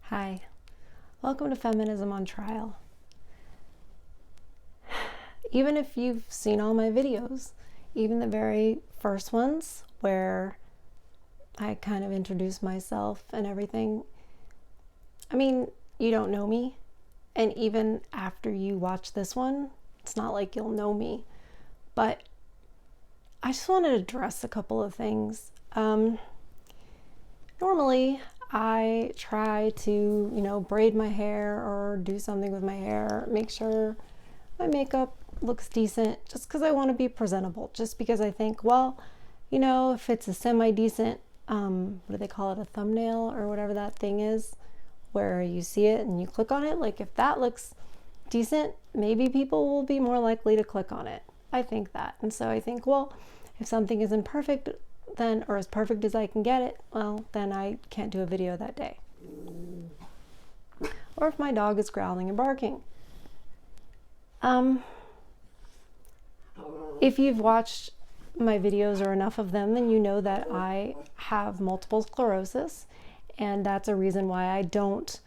Hi, welcome to Feminism on Trial. Even if you've seen all my videos, even the very first ones where I kind of introduce myself and everything, I mean, you don't know me. And even after you watch this one, it's not like you'll know me. But I just wanted to address a couple of things. Normally, I try to, braid my hair or do something with my hair, make sure my makeup looks decent, just because I want to be presentable, just because I think, if it's a semi-decent, what do they call it, a thumbnail or whatever that thing is, where you see it and you click on it, like if that looks decent, maybe people will be more likely to click on it. I think that. And so I think, if something isn't perfect, then, or as perfect as I can get it, then I can't do a video that day. Or if my dog is growling and barking. If you've watched my videos or enough of them, then you know that I have multiple sclerosis, and that's a reason why I don't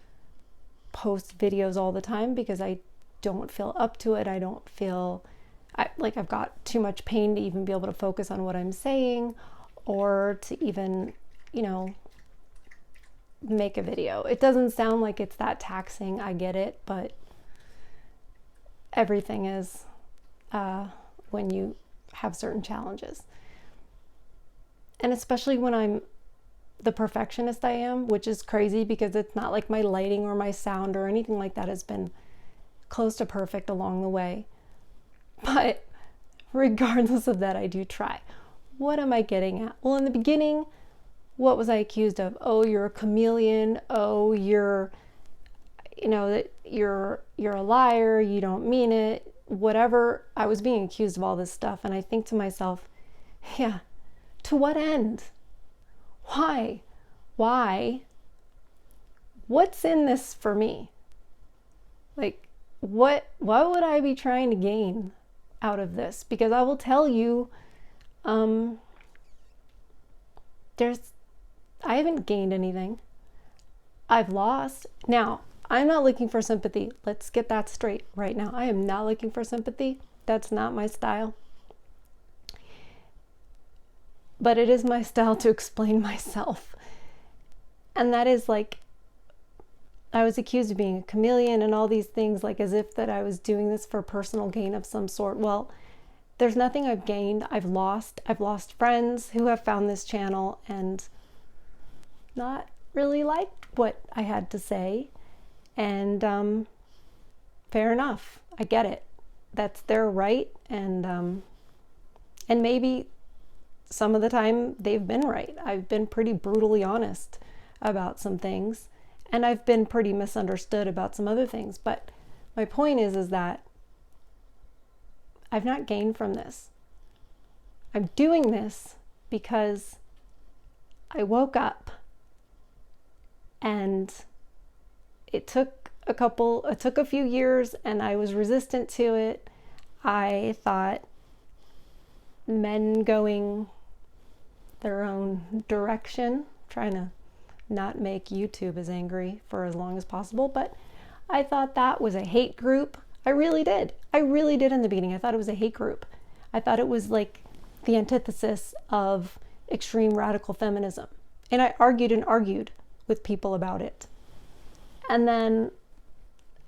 post videos all the time, because I don't feel up to it. I don't feel like I've got too much pain to even be able to focus on what I'm saying, or to even, make a video. It doesn't sound like it's that taxing, I get it, but everything is when you have certain challenges. And especially when I'm the perfectionist I am, which is crazy because it's not like my lighting or my sound or anything like that has been close to perfect along the way. But regardless of that, I do try. What am I getting at? Well, in the beginning, what was I accused of? Oh, you're a chameleon. Oh, you're a liar. You don't mean it. Whatever. I was being accused of all this stuff. And I think to myself, yeah, to what end? Why? What's in this for me? Like, what would I be trying to gain out of this? Because I will tell you, I haven't gained anything. I've lost. Now, I'm not looking for sympathy. Let's get that straight right now. I am not looking for sympathy. That's not my style. But it is my style to explain myself. And that is like, I was accused of being a chameleon and all these things, like as if that I was doing this for personal gain of some sort. Well, there's nothing I've gained. I've lost friends who have found this channel and not really liked what I had to say. And fair enough. I get it. That's their right. And maybe some of the time they've been right. I've been pretty brutally honest about some things, and I've been pretty misunderstood about some other things. But my point is that I've not gained from this. I'm doing this because I woke up and it took a few years and I was resistant to it. I thought men going their own direction, trying to not make YouTube as angry for as long as possible, but I thought that was a hate group. I really did in the beginning. I thought it was a hate group. I thought it was like the antithesis of extreme radical feminism. And I argued with people about it. And then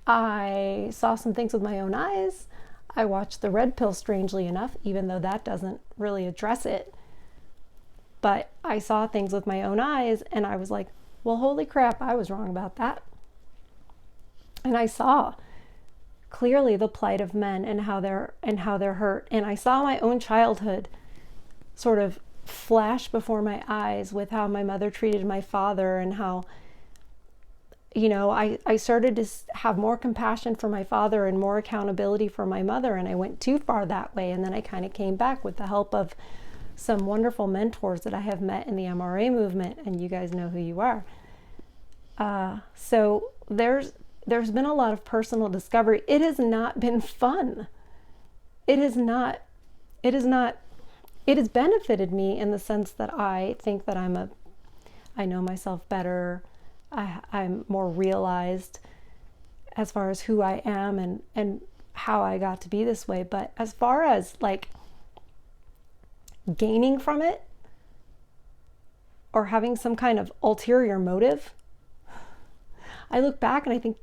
I saw some things with my own eyes. I watched the red pill, strangely enough, even though that doesn't really address it. But I saw things with my own eyes and I was like, well, holy crap, I was wrong about that. And I saw clearly the plight of men and how they're hurt. And I saw my own childhood sort of flash before my eyes with how my mother treated my father, and how, I started to have more compassion for my father and more accountability for my mother. And I went too far that way. And then I kind of came back with the help of some wonderful mentors that I have met in the MRA movement, and you guys know who you are. So there's been a lot of personal discovery. It has not been fun. It has benefited me in the sense that I think that I know myself better. I'm more realized as far as who I am and how I got to be this way. But as far as like gaining from it or having some kind of ulterior motive, I look back and I think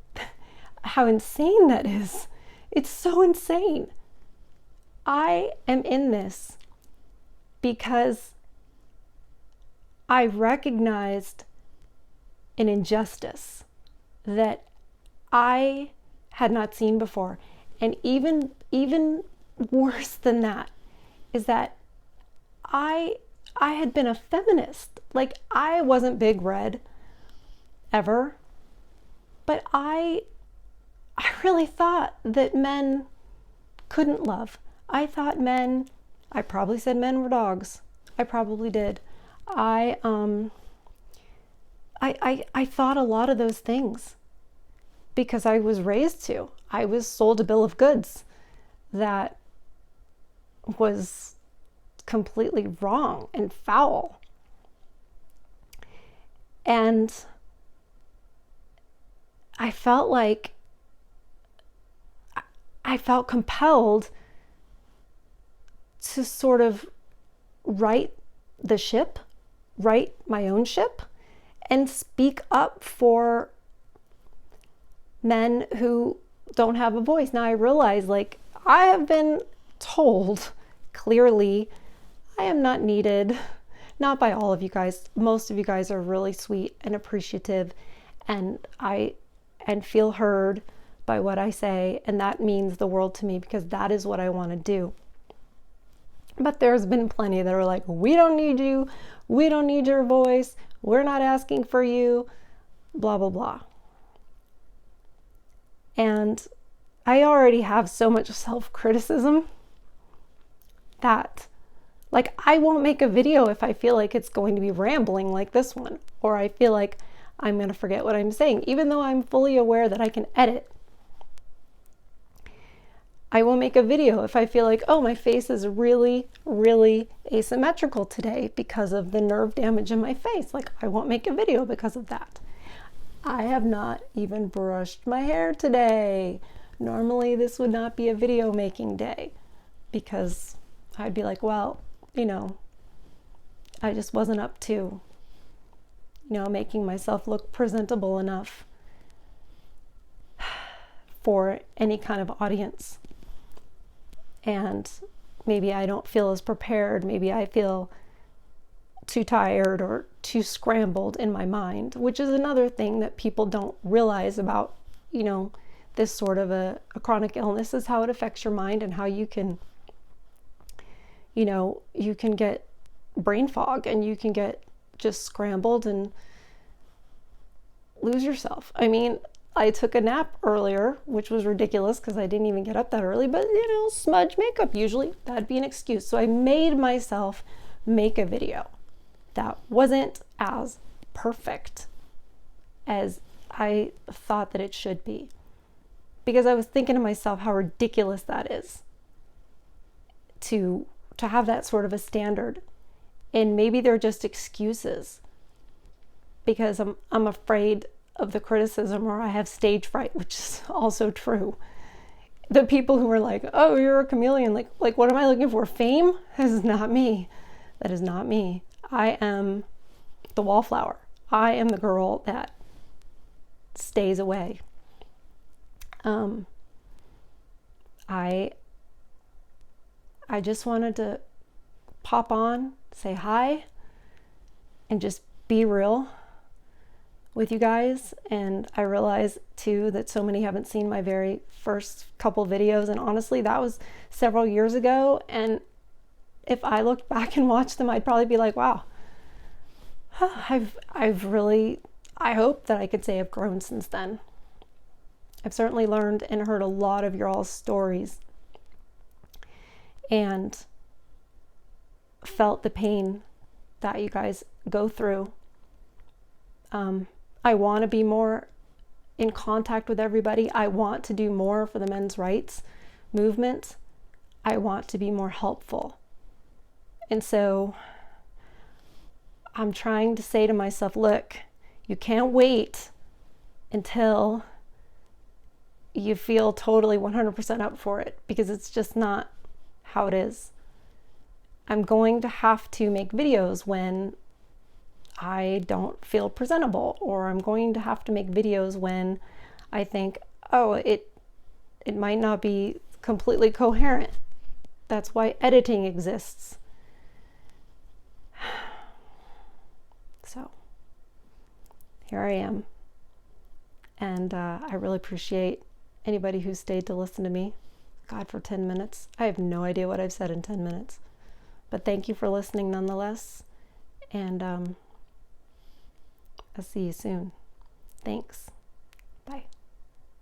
how insane that is. It's so insane. I am in this because I recognized an injustice that I had not seen before. And even worse than that is that I had been a feminist. Like, I wasn't big red ever, but I really thought that men couldn't love. I probably said men were dogs. I probably did. I thought a lot of those things because I was raised to. I was sold a bill of goods that was completely wrong and foul. And I felt compelled to sort of right my own ship and speak up for men who don't have a voice. Now I realize, like, I have been told clearly I am not needed, not by all of you guys. Most of you guys are really sweet and appreciative and feel heard by what I say, and that means the world to me because that is what I want to do. But there's been plenty that are like, we don't need you, we don't need your voice, we're not asking for you, blah, blah, blah. And I already have so much self-criticism that, like, I won't make a video if I feel like it's going to be rambling like this one, or I feel like I'm going to forget what I'm saying, even though I'm fully aware that I can edit. I will make a video if I feel like, oh, my face is really, really asymmetrical today because of the nerve damage in my face. Like, I won't make a video because of that. I have not even brushed my hair today. Normally, this would not be a video making day because I'd be like, well, I just wasn't up to, making myself look presentable enough for any kind of audience. And maybe I don't feel as prepared. Maybe I feel too tired or too scrambled in my mind, which is another thing that people don't realize about, this sort of a chronic illness, is how it affects your mind and how you can, you can get brain fog and you can get just scrambled and lose yourself. I mean, I took a nap earlier, which was ridiculous because I didn't even get up that early, but smudge makeup, usually that'd be an excuse. So I made myself make a video that wasn't as perfect as I thought that it should be, because I was thinking to myself how ridiculous that is to have that sort of a standard. And maybe they're just excuses because I'm afraid of the criticism, or I have stage fright, which is also true. The people who are like, oh, you're a chameleon, like what am I looking for? Fame? This is not me. That is not me. I am the wallflower. I am the girl that stays away. I just wanted to pop on, say hi, and just be real with you guys. And I realize too that so many haven't seen my very first couple videos, and honestly that was several years ago, and if I looked back and watched them, I'd probably be like, wow, I've really, I hope that I could say I've grown since then. I've certainly learned and heard a lot of your all's stories and felt the pain that you guys go through. I want to be more in contact with everybody. I want to do more for the men's rights movement. I want to be more helpful. And so I'm trying to say to myself, look, You can't wait until you feel totally 100% up for it, because it's just not how it is. I'm going to have to make videos when I don't feel presentable, or I'm going to have to make videos when I think, oh, it might not be completely coherent. That's why editing exists. So here I am. And I really appreciate anybody who stayed to listen to me. God, for 10 minutes. I have no idea what I've said in 10 minutes. But thank you for listening nonetheless. And I'll see you soon. Thanks. Bye.